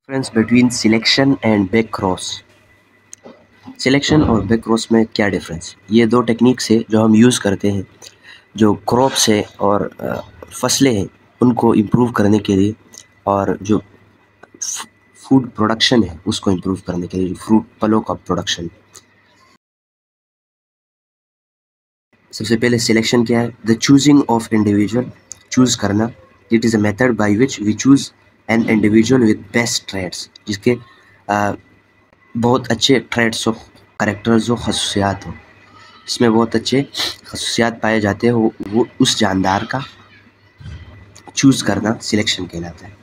Difference between selection and back cross. Selection और back cross में क्या डिफरेंस? ये दो टेक्निक्स है जो हम यूज़ करते हैं, जो क्रॉप्स है और फसलें हैं उनको इम्प्रूव करने के लिए, और जो फूड प्रोडक्शन है उसको इम्प्रूव करने के लिए, जो फ्रूट फलों का प्रोडक्शन। सबसे पहले सिलेक्शन क्या है? The choosing of individual, choose करना। It is a method by which we choose an individual with best traits, जिसके बहुत अच्छे ट्रेड्स ऑफ करेक्टर्स हो, खसूसियात हो, इसमें बहुत अच्छे खसूसियात पाए जाते हैं, वो उस जानदार का चूज़ करना सिलेक्शन कहलाता है।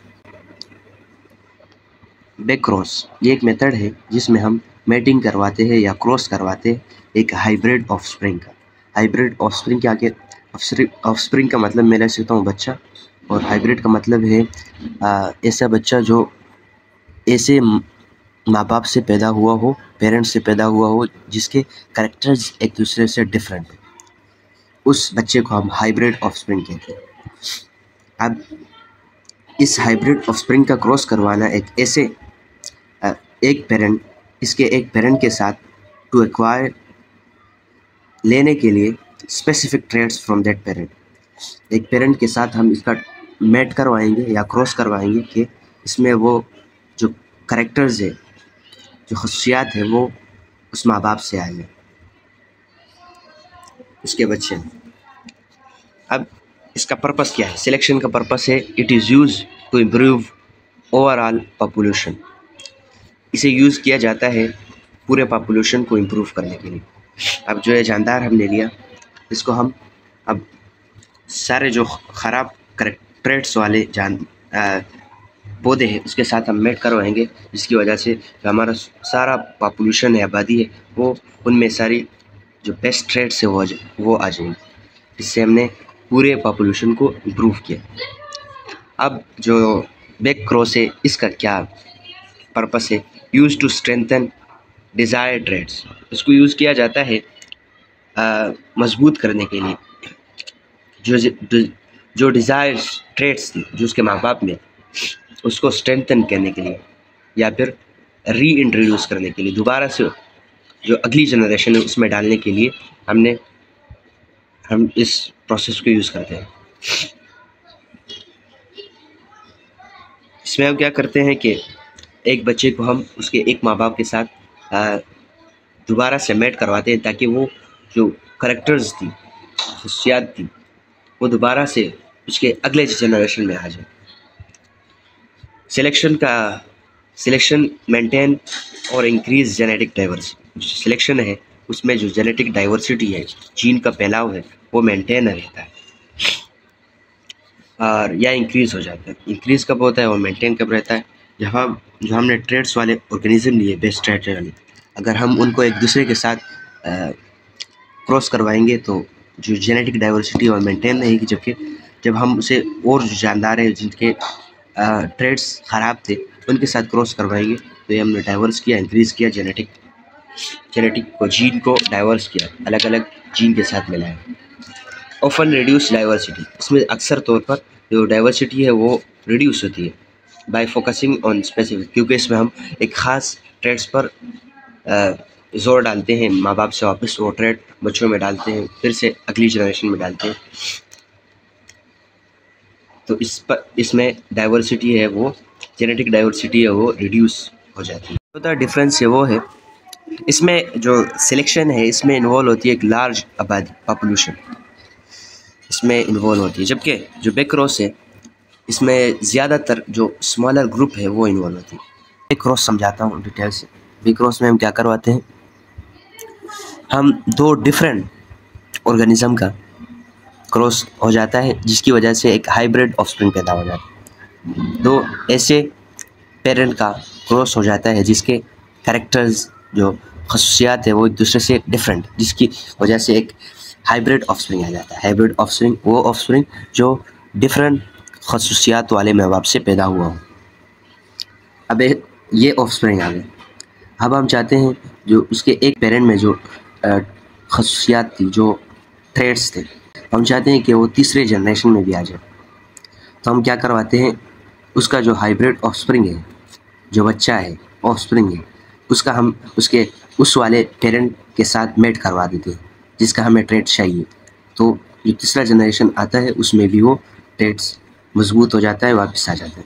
बैक क्रॉस ये एक मेथड है जिसमें हम मेटिंग करवाते हैं या क्रॉस करवाते हैं एक हाइब्रिड ऑफस्प्रिंग का। हाइब्रिड ऑफस्प्रिंग के आगे ऑफस्प्रिंग का मतलब मैं ले सकता हूँ बच्चा, और हाइब्रिड का मतलब है ऐसा बच्चा जो ऐसे माँ बाप से पैदा हुआ हो, पेरेंट्स से पैदा हुआ हो, जिसके कैरेक्टर्स एक दूसरे से डिफरेंट हो, उस बच्चे को हम हाइब्रिड ऑफस्प्रिंग कहते हैं। अब इस हाइब्रिड ऑफस्प्रिंग का क्रॉस करवाना एक पेरेंट के साथ टू एक्वायर लेने के लिए specific traits from that parent, एक पेरेंट के साथ हम इसका मैट करवाएंगे या क्रॉस करवाएंगे कि इसमें वो जो करेक्टर्स है, जो खसूसियात है, वो उस माँ बाप से आए हैं, उसके बच्चे हैं। अब इसका पर्पस क्या है? सिलेक्शन का पर्पस है it is use to improve overall population. इसे यूज़ किया जाता है पूरे पॉपुलेशन को इम्प्रूव करने के लिए। अब जो ये जानदार हमने लिया, इसको हम अब सारे जो ख़राब ट्रेड्स वाले पौधे हैं उसके साथ हम मेट करवाएंगे, जिसकी वजह से जो हमारा सारा पॉपुलेशन है, आबादी है, वो उनमें सारी जो बेस्ट ट्रेड्स है वो आ जाएंगे। इससे हमने पूरे पॉपुलेशन को इम्प्रूव किया। अब जो बैक क्रॉस है, इसका क्या पर्पस है? Use to strengthen desire traits. इसको यूज़ किया जाता है मजबूत करने के लिए जो डिज़ायर्स ट्रेड्स थी जो उसके माँ बाप में, उसको स्ट्रेंथन करने के लिए या फिर री इंट्रोड्यूस करने के लिए, दोबारा से जो अगली जनरेशन है उसमें डालने के लिए हम इस प्रोसेस को यूज़ करते हैं। इसमें हम क्या करते हैं कि एक बच्चे को हम उसके एक माँ बाप के साथ दोबारा से मेट करवाते हैं, ताकि वो जो करेक्टर्स थी, खसूसियात थी, वो दोबारा से उसके अगले जनरेशन में आ जाए। सिलेक्शन मेंटेन और इंक्रीज जेनेटिक डाइवर्सिटी। जो सिलेक्शन है उसमें जो जेनेटिक डाइवर्सिटी है, जीन का फैलाव है, वो मेंटेन रहता है और या इंक्रीज़ हो जाता है। इंक्रीज़ कब होता है और मेंटेन कब रहता है? जो हमने ट्रेड्स वाले ऑर्गेनिज्म लिए, बेस्ट ट्रेड वाले, अगर हम उनको एक दूसरे के साथ क्रॉस करवाएंगे तो जो जेनेटिक डाइवर्सिटी और मेंटेन रहेगी, जबकि जब हम उसे और जो जानदार है जिनके ट्रेड्स ख़राब थे उनके साथ क्रॉस करवाएंगे तो ये हमने डाइवर्स किया, इंक्रीज़ किया, जेनेटिक को, जीन को डाइवर्स किया, अलग अलग जीन के साथ मिलाया। ऑफन रिड्यूस डाइवर्सिटी, इसमें अक्सर तौर पर जो डाइवर्सिटी है वो रिड्यूस होती है बाय फोकसिंग ऑन स्पेसिफिक, क्योंकि इसमें हम एक ख़ास ट्रेड्स पर जोर डालते हैं, माँ बाप से वापस वो ट्रेड बच्चों में डालते हैं, फिर से अगली जनरेशन में डालते हैं, तो इसमें डाइवर्सिटी है, वो जेनेटिक डाइवर्सिटी है, वो रिड्यूस हो जाती है। तो डिफरेंस है वो है, इसमें जो सिलेक्शन है इसमें इन्वॉल्व होती है एक लार्ज आबादी, पॉपुलेशन इसमें इन्वॉल्व होती है, जबकि जो बैक क्रॉस है इसमें ज़्यादातर जो स्मॉलर ग्रुप है वो इन्वॉल्व होती है। बैक क्रॉस समझाता हूँ डिटेल से। बैक क्रॉस में हम क्या करवाते हैं, हम दो डिफरेंट ऑर्गेनिज्म का क्रॉस हो जाता है, जिसकी वजह से एक हाइब्रिड ऑफस्प्रिंग पैदा हो जाता है। दो ऐसे पेरेंट का क्रॉस हो जाता है जिसके कैरेक्टर्स, जो खसूसियात है, वो एक दूसरे से डिफरेंट, जिसकी वजह से एक हाइब्रिड ऑफस्प्रिंग आ जाता है। हाइब्रिड ऑफस्प्रिंग वो ऑफस्प्रिंग जो डिफरेंट खसूसियात वाले माँ बाप से पैदा हुआ हो। अब ये ऑफस्प्रिंग आ गए। अब हम चाहते हैं जो उसके एक पेरेंट में जो खसूसियात थी, जो ट्रेड्स थे, हम चाहते हैं कि वो तीसरे जनरेशन में भी आ जाए। तो हम क्या करवाते हैं, उसका जो हाइब्रिड ऑफस्प्रिंग है जो बच्चा है, ऑफस्प्रिंग है, उसका हम उसके उस वाले पेरेंट के साथ मेट करवा देते हैं जिसका हमें ट्रेड चाहिए। तो जो तीसरा जनरेशन आता है उसमें भी वो ट्रेड्स मजबूत हो जाता है, वापस आ जाता है।